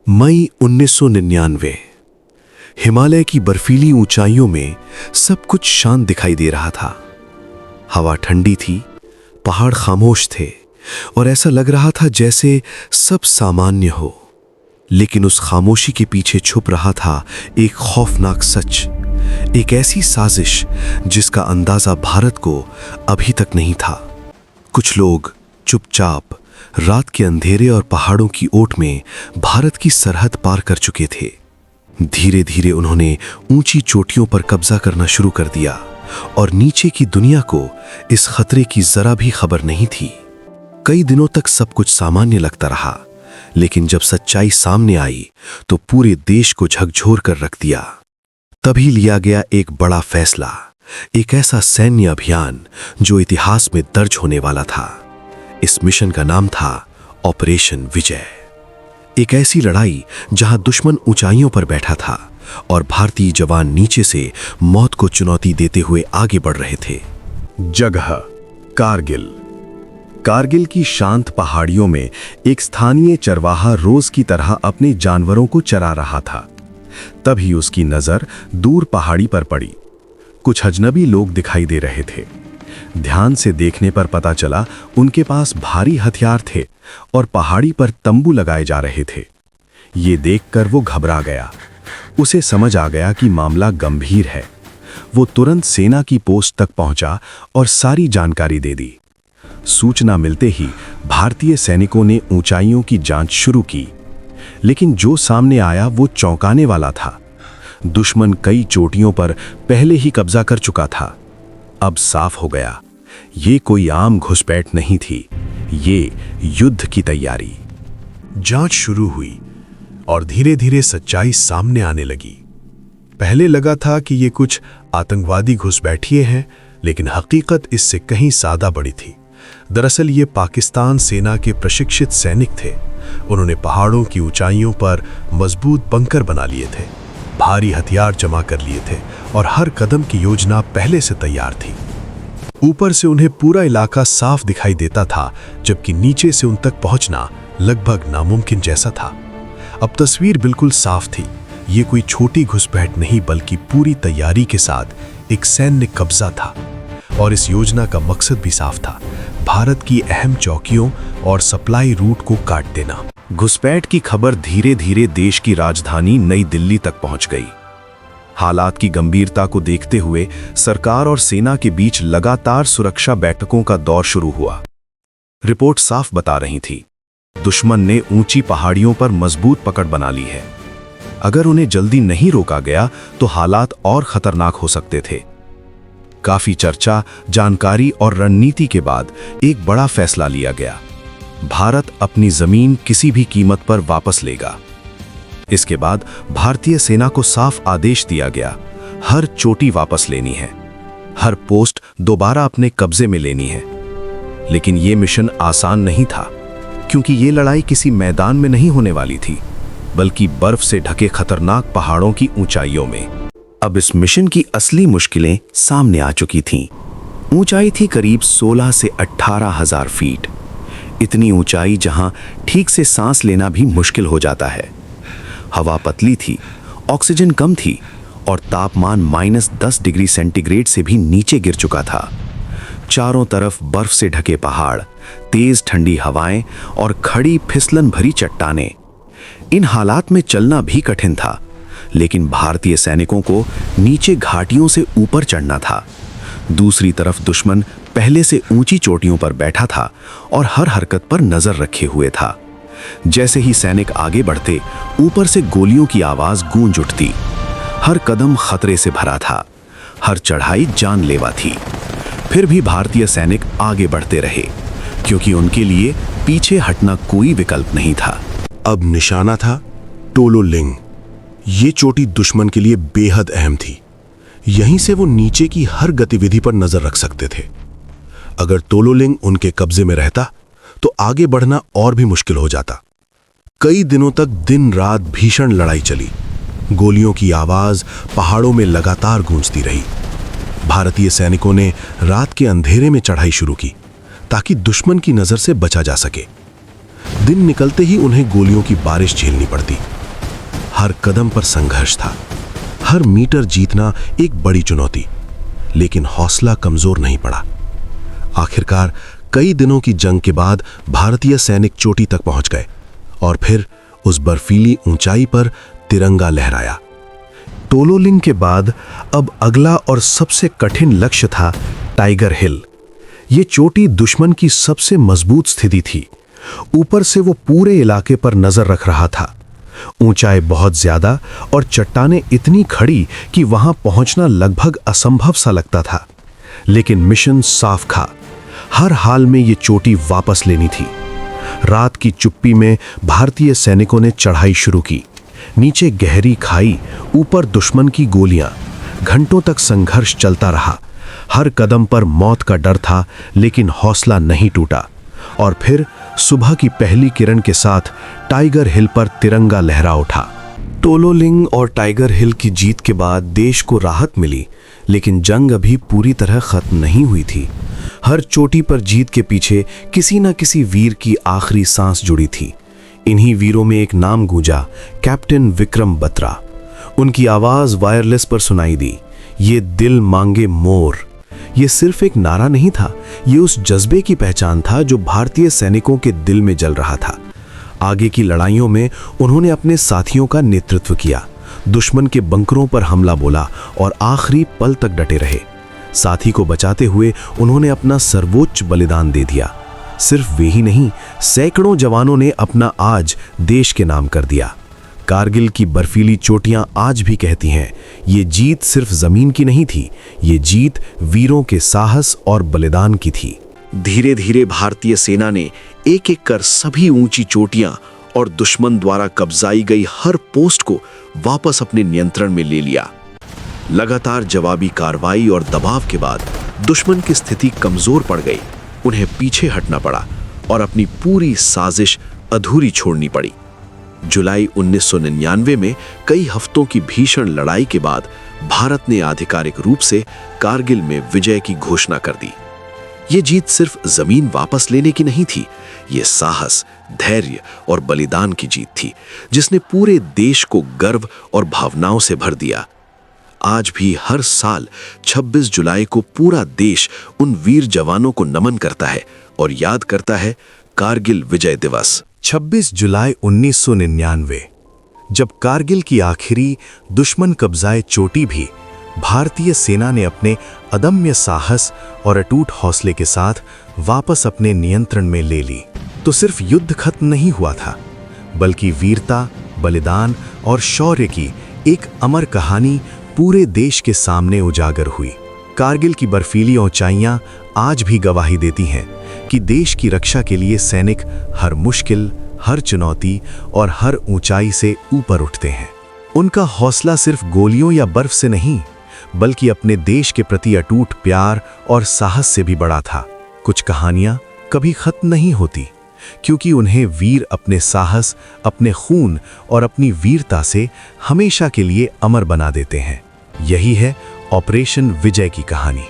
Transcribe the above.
मई 1999। हिमालय की बर्फीली ऊंचाइयों में सब कुछ शांत दिखाई दे रहा था। हवा ठंडी थी, पहाड़ खामोश थे और ऐसा लग रहा था जैसे सब सामान्य हो। लेकिन उस खामोशी के पीछे छुप रहा था एक खौफनाक सच, एक ऐसी साजिश जिसका अंदाजा भारत को अभी तक नहीं था। कुछ लोग चुपचाप रात के अंधेरे और पहाड़ों की ओट में भारत की सरहद पार कर चुके थे। धीरे धीरे उन्होंने ऊंची चोटियों पर कब्जा करना शुरू कर दिया और नीचे की दुनिया को इस खतरे की जरा भी खबर नहीं थी। कई दिनों तक सब कुछ सामान्य लगता रहा, लेकिन जब सच्चाई सामने आई तो पूरे देश को झकझोर कर रख दिया। तभी लिया गया एक बड़ा फैसला, एक ऐसा सैन्य अभियान जो इतिहास में दर्ज होने वाला था। इस मिशन का नाम था ऑपरेशन विजय। एक ऐसी लड़ाई जहां दुश्मन ऊंचाइयों पर बैठा था और भारतीय जवान नीचे से मौत को चुनौती देते हुए आगे बढ़ रहे थे। जगह कारगिल। कारगिल की शांत पहाड़ियों में एक स्थानीय चरवाहा रोज की तरह अपने जानवरों को चरा रहा था। तभी उसकी नजर दूर पहाड़ी पर पड़ी। कुछ अजनबी लोग दिखाई दे रहे थे। ध्यान से देखने पर पता चला उनके पास भारी हथियार थे और पहाड़ी पर तंबू लगाए जा रहे थे। ये देखकर वो घबरा गया। उसे समझ आ गया कि मामला गंभीर है। वो तुरंत सेना की पोस्ट तक पहुंचा और सारी जानकारी दे दी। सूचना मिलते ही भारतीय सैनिकों ने ऊंचाइयों की जांच शुरू की, लेकिन जो सामने आया वो चौंकाने वाला था। दुश्मन कई चोटियों पर पहले ही कब्जा कर चुका था। अब साफ हो गया, ये कोई आम घुसपैठ नहीं थी, ये युद्ध की तैयारी। जांच शुरू हुई और धीरे धीरे सच्चाई सामने आने लगी। पहले लगा था कि ये कुछ आतंकवादी घुसपैठिए हैं, लेकिन हकीकत इससे कहीं ज्यादा बड़ी थी। दरअसल ये पाकिस्तान सेना के प्रशिक्षित सैनिक थे। उन्होंने पहाड़ों की ऊंचाइयों पर मजबूत बंकर बना लिए थे, भारी हथियार जमा कर लिए थे और हर कदम की योजना पहले से तैयार थी। ऊपर से उन्हें पूरा इलाका साफ दिखाई देता था, जबकि नीचे से उन तक पहुंचना लगभग नामुमकिन जैसा था। अब तस्वीर बिल्कुल साफ थी। ये कोई छोटी घुसपैठ नहीं, बल्कि पूरी तैयारी के साथ एक सैन्य कब्जा था। और इस योजना का मकसद भी साफ था, भारत की अहम चौकियों और सप्लाई रूट को काट देना। घुसपैठ की खबर धीरे धीरे देश की राजधानी नई दिल्ली तक पहुंच गई। हालात की गंभीरता को देखते हुए सरकार और सेना के बीच लगातार सुरक्षा बैठकों का दौर शुरू हुआ। रिपोर्ट साफ बता रही थी, दुश्मन ने ऊंची पहाड़ियों पर मजबूत पकड़ बना ली है। अगर उन्हें जल्दी नहीं रोका गया तो हालात और खतरनाक हो सकते थे। काफी चर्चा, जानकारी और रणनीति के बाद एक बड़ा फैसला लिया गया। भारत अपनी जमीन किसी भी कीमत पर वापस लेगा। इसके बाद भारतीय सेना को साफ आदेश दिया गया, हर चोटी वापस लेनी है, हर पोस्ट दोबारा अपने कब्जे में लेनी है। लेकिन यह मिशन आसान नहीं था, क्योंकि यह लड़ाई किसी मैदान में नहीं होने वाली थी, बल्कि बर्फ से ढके खतरनाक पहाड़ों की ऊंचाइयों में। अब इस मिशन की असली मुश्किलें सामने आ चुकी थीं। ऊंचाई थी करीब 16 से 18,000 फीट। इतनी ऊंचाई जहां ठीक से सांस लेना भी मुश्किल हो जाता है। हवा पतली थी, ऑक्सीजन कम थी और तापमान -10 डिग्री सेंटीग्रेड से भी नीचे गिर चुका था। चारों तरफ बर्फ से ढके पहाड़, तेज ठंडी हवाएं और खड़ी फिसलन भरी चट्टानें। इन हालात में चलना भी कठिन था, लेकिन भारतीय सैनिकों को नीचे घाटियों से ऊपर चढ़ना था। दूसरी तरफ दुश्मन पहले से ऊंची चोटियों पर बैठा था और हर हरकत पर नजर रखे हुए था। जैसे ही सैनिक आगे बढ़ते, ऊपर से गोलियों की आवाज गूंज उठती। हर कदम खतरे से भरा था, हर चढ़ाई जानलेवा थी। फिर भी भारतीय सैनिक आगे बढ़ते रहे, क्योंकि उनके लिए पीछे हटना कोई विकल्प नहीं था। अब निशाना था टोलो लिंग। ये चोटी दुश्मन के लिए बेहद अहम थी। यहीं से वो नीचे की हर गतिविधि पर नजर रख सकते थे। अगर तोलोलिंग उनके कब्जे में रहता तो आगे बढ़ना और भी मुश्किल हो जाता। कई दिनों तक दिन रात भीषण लड़ाई चली। गोलियों की आवाज पहाड़ों में लगातार गूंजती रही। भारतीय सैनिकों ने रात के अंधेरे में चढ़ाई शुरू की ताकि दुश्मन की नजर से बचा जा सके। दिन निकलते ही उन्हें गोलियों की बारिश झेलनी पड़ती। हर कदम पर संघर्ष था, हर मीटर जीतना एक बड़ी चुनौती, लेकिन हौसला कमजोर नहीं पड़ा। आखिरकार कई दिनों की जंग के बाद भारतीय सैनिक चोटी तक पहुंच गए और फिर उस बर्फीली ऊंचाई पर तिरंगा लहराया। टोलोलिंग के बाद अब अगला और सबसे कठिन लक्ष्य था टाइगर हिल। ये चोटी दुश्मन की सबसे मजबूत स्थिति थी। ऊपर से वो पूरे इलाके पर नजर रख रहा था। ऊंचाई बहुत ज्यादा और चट्टानें इतनी खड़ी कि वहां पहुंचना लगभग असंभव सा लगता था। लेकिन मिशन साफ था, हर हाल में ये चोटी वापस लेनी थी। रात की चुप्पी में भारतीय सैनिकों ने चढ़ाई शुरू की। नीचे गहरी खाई, ऊपर दुश्मन की गोलियां। घंटों तक संघर्ष चलता रहा। हर कदम पर मौत का डर था, लेकिन हौसला नहीं टूटा। और फिर सुबह की पहली किरण के साथ टाइगर हिल पर तिरंगा लहरा उठा। टोलोलिंग और टाइगर हिल की जीत के बाद देश को राहत मिली, लेकिन जंग अभी पूरी तरह खत्म नहीं हुई थी। हर चोटी पर जीत के पीछे किसी न किसी वीर की आखिरी सांस जुड़ी थी। इन्हीं वीरों में एक नाम गूंजा, कैप्टन विक्रम बत्रा। उनकी आवाज वायरलेस पर सुनाई दी, ये दिल मांगे मोर। ये सिर्फ एक नारा नहीं था, ये उस जज्बे की पहचान था जो भारतीय सैनिकों के दिल में जल रहा था। आगे की लड़ाइयों में उन्होंने अपने साथियों का नेतृत्व किया, दुश्मन के बंकरों पर हमला बोला और आखिरी पल तक डटे रहे। साथी को बचाते हुए उन्होंने अपना सर्वोच्च बलिदान दे दिया। सिर्फ वे ही नहीं, सैकड़ों जवानों ने अपना आज देश के नाम कर दिया। कारगिल की बर्फीली चोटियां आज भी कहती हैं, ये जीत सिर्फ जमीन की नहीं थी, ये जीत वीरों के साहस और बलिदान की थी। धीरे धीरे भारतीय सेना ने एक एक कर सभी ऊंची चोटियां और दुश्मन द्वारा कब्जाई गई हर पोस्ट को वापस अपने नियंत्रण में ले लिया। लगातार जवाबी कार्रवाई और दबाव के बाद दुश्मन की स्थिति कमजोर पड़ गई। उन्हें पीछे हटना पड़ा और अपनी पूरी साजिश अधूरी छोड़नी पड़ी। जुलाई 1999 में कई हफ्तों की भीषण लड़ाई के बाद भारत ने आधिकारिक रूप से कारगिल में विजय की घोषणा कर दी। ये जीत सिर्फ जमीन वापस लेने की नहीं थी, ये साहस, धैर्य और बलिदान की जीत थी, जिसने पूरे देश को गर्व और भावनाओं से भर दिया। आज भी हर साल 26 जुलाई को पूरा देश उन वीर जवानों को नमन करता है और याद करता है कारगिल विजय दिवस। 26 जुलाई 1999, जब कारगिल की आखिरी दुश्मन कब्जाए चोटी भी भारतीय सेना ने अपने अदम्य साहस और अटूट हौसले के साथ वापस अपने नियंत्रण में ले ली, तो सिर्फ युद्ध खत्म नहीं हुआ था, बल्कि वीरता, बलिदान और शौर्य की एक अमर कहानी पूरे देश के सामने उजागर हुई। कारगिल की बर्फीली ऊंचाइयां आज भी गवाही देती हैं कि देश की रक्षा के लिए सैनिक हर मुश्किल, हर चुनौती और हर ऊंचाई से ऊपर उठते हैं। उनका हौसला सिर्फ गोलियों या बर्फ से नहीं, बल्कि अपने देश के प्रति अटूट प्यार और साहस से भी बड़ा था। कुछ कहानियां कभी खत्म नहीं होती, क्योंकि उन्हें वीर अपने साहस, अपने खून और अपनी वीरता से हमेशा के लिए अमर बना देते हैं। यही है ऑपरेशन विजय की कहानी।